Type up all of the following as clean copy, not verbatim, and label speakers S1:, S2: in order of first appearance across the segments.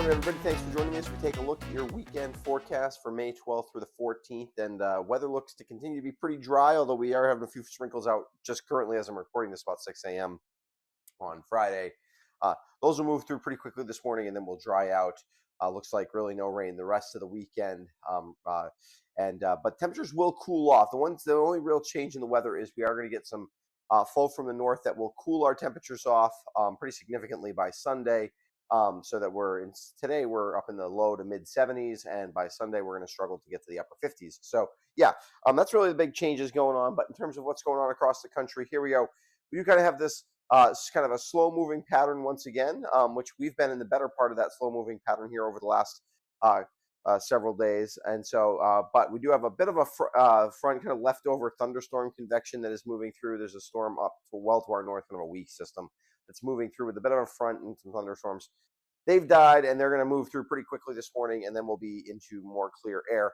S1: morning, everybody. Thanks for joining me as we take a look at your weekend forecast for May 12th through the 14th. And weather looks to continue to be pretty dry, although we are having a few sprinkles out just currently as I'm recording this about 6 a.m. on Friday. Those will move through pretty quickly this morning and then will dry out. Looks like really no rain the rest of the weekend. But temperatures will cool off. The only real change in the weather is we are going to get some flow from the north that will cool our temperatures off pretty significantly by Sunday. So that today we're up in the low to mid 70s, and by Sunday we're going to struggle to get to the upper 50s. So yeah, that's really the big changes going on. But in terms of what's going on across the country, here we go. We do kind of have this kind of a slow moving pattern once again, which we've been in the better part of that slow moving pattern here over the last several days. And so, but we do have a bit of a front kind of leftover thunderstorm convection that is moving through. There's a storm up well to our north, kind of a weak system that's moving through with a bit of a front and some thunderstorms. They've died, and they're going to move through pretty quickly this morning, and then we'll be into more clear air.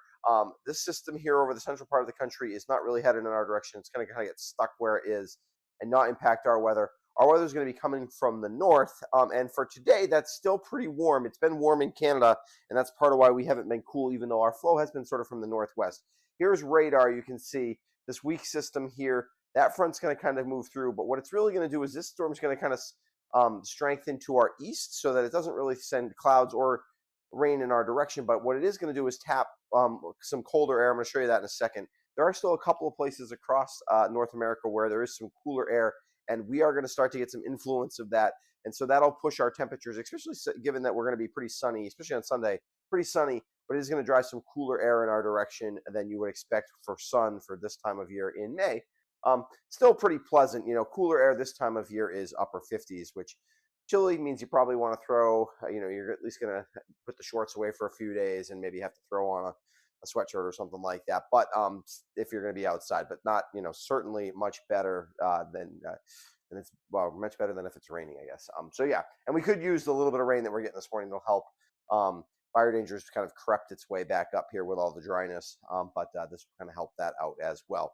S1: This system here over the central part of the country is not really headed in our direction. It's going to kind of get stuck where it is and not impact our weather. Our weather is going to be coming from the north, and for today, that's still pretty warm. It's been warm in Canada, and that's part of why we haven't been cool, even though our flow has been sort of from the northwest. Here's radar. You can see this weak system here. That front's going to kind of move through, but what it's really going to do is this storm's going to kind of strengthen to our east so that it doesn't really send clouds or rain in our direction. But what it is going to do is tap some colder air. I'm going to show you that in a second. There are still a couple of places across North America where there is some cooler air, and we are going to start to get some influence of that. And so that'll push our temperatures, especially given that we're going to be pretty sunny, especially on Sunday, pretty sunny, but it is going to drive some cooler air in our direction than you would expect for sun for this time of year in May. Still pretty pleasant, cooler air this time of year is upper 50s, which chilly means you probably want to throw, you're at least going to put the shorts away for a few days and maybe have to throw on a sweatshirt or something like that. But if you're going to be outside, but not, certainly much better much better than if it's raining, I guess. So yeah, and we could use the little bit of rain that we're getting this morning to help. Fire danger's kind of crept its way back up here with all the dryness, but this will kind of help that out as well.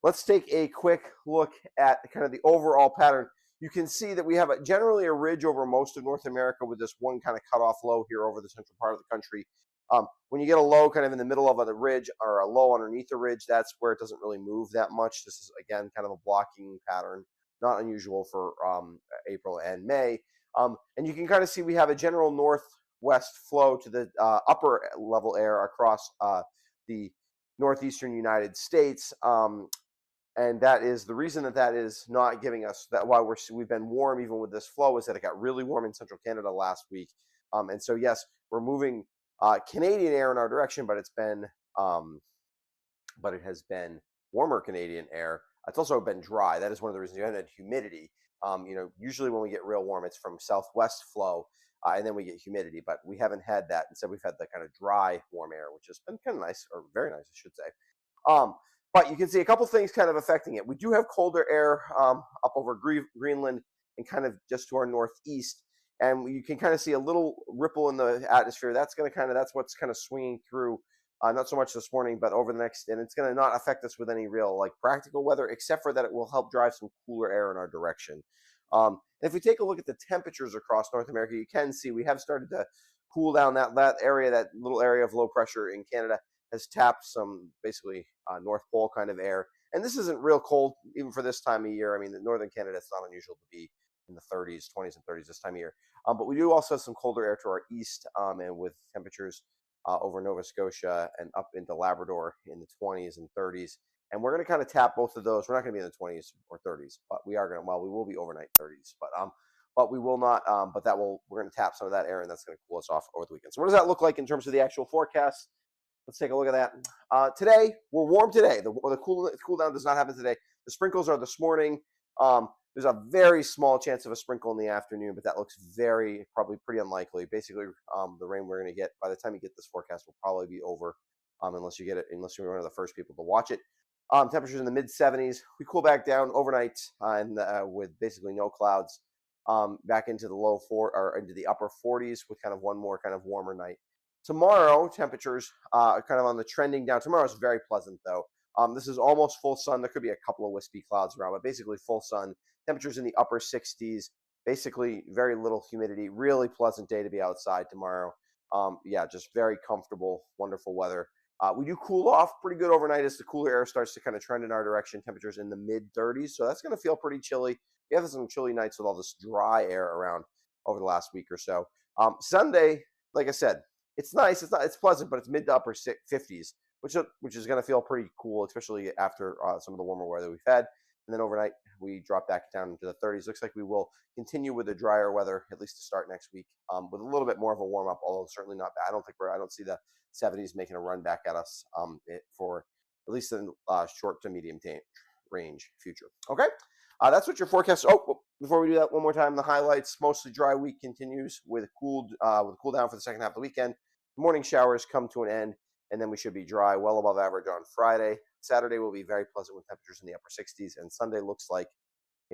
S1: Let's take a quick look at kind of the overall pattern. You can see that we have generally a ridge over most of North America with this one kind of cutoff low here over the central part of the country. When you get a low kind of in the middle of a ridge or a low underneath the ridge, that's where it doesn't really move that much. This is, again, kind of a blocking pattern, not unusual for April and May. And you can kind of see we have a general northwest flow to the upper level air across the northeastern United States, and that is the reason that is not giving us that. Why we've been warm even with this flow is that it got really warm in central Canada last week, and so yes, we're moving Canadian air in our direction, but it has been warmer Canadian air. It's also been dry. That is one of the reasons you haven't had humidity. Usually when we get real warm, it's from southwest flow. And then we get humidity, but we haven't had that. Instead, we've had the kind of dry, warm air, which has been kind of nice, or very nice, I should say. But you can see a couple things kind of affecting it. We do have colder air up over Greenland and kind of just to our northeast, and you can kind of see a little ripple in the atmosphere. That's what's kind of swinging through. Not so much this morning, but over the next, and it's going to not affect us with any real practical weather, except for that it will help drive some cooler air in our direction. If we take a look at the temperatures across North America, you can see we have started to cool down. That little area of low pressure in Canada has tapped some basically North Pole kind of air. And this isn't real cold even for this time of year. I mean, in northern Canada, it's not unusual to be in the 30s, 20s and 30s this time of year. But we do also have some colder air to our east, and with temperatures over Nova Scotia and up into Labrador in the 20s and 30s. And we're going to kind of tap both of those. We're not going to be in the 20s or 30s, but we will be overnight 30s, but we will not, we're going to tap some of that air, and that's going to cool us off over the weekend. So what does that look like in terms of the actual forecast? Let's take a look at that. Today, we're warm today. The cool down does not happen today. The sprinkles are this morning. There's a very small chance of a sprinkle in the afternoon, but that looks probably pretty unlikely. Basically, the rain we're going to get by the time you get this forecast will probably be over, unless you're one of the first people to watch it. Temperatures in the mid 70s. We cool back down overnight with basically no clouds, back into the into the upper 40s with kind of one more kind of warmer night. Tomorrow, temperatures kind of on the trending down. Tomorrow is very pleasant though. This is almost full sun. There could be a couple of wispy clouds around, but basically full sun. Temperatures in the upper 60s. basically very little humidity. Really pleasant day to be outside tomorrow. Yeah, just very comfortable, wonderful weather. We do cool off pretty good overnight as the cooler air starts to kind of trend in our direction. Temperatures in the mid 30s, so that's going to feel pretty chilly. We have some chilly nights with all this dry air around over the last week or so. Sunday, like I said, it's nice. It's pleasant, but it's mid to upper 50s, which is going to feel pretty cool, especially after some of the warmer weather we've had. And then overnight, we drop back down into the 30s. Looks like we will continue with the drier weather at least to start next week, with a little bit more of a warm up, although certainly not bad. I don't see the 70s making a run back at us for at least in short to medium range future. Okay, that's what your forecast. Oh, before we do that, one more time, the highlights: mostly dry week continues with a cool down for the second half of the weekend. Morning showers come to an end, and then we should be dry, well above average on Friday. Saturday will be very pleasant with temperatures in the upper 60s, and Sunday looks a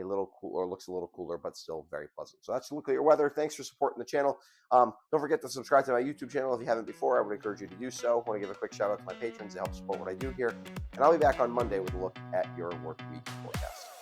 S1: little cooler, but still very pleasant. So that's look at your weather. Thanks for supporting the channel. Don't forget to subscribe to my YouTube channel if you haven't before. I would encourage you to do so. I want to give a quick shout out to my patrons to help support what I do here. And I'll be back on Monday with a look at your work week forecast.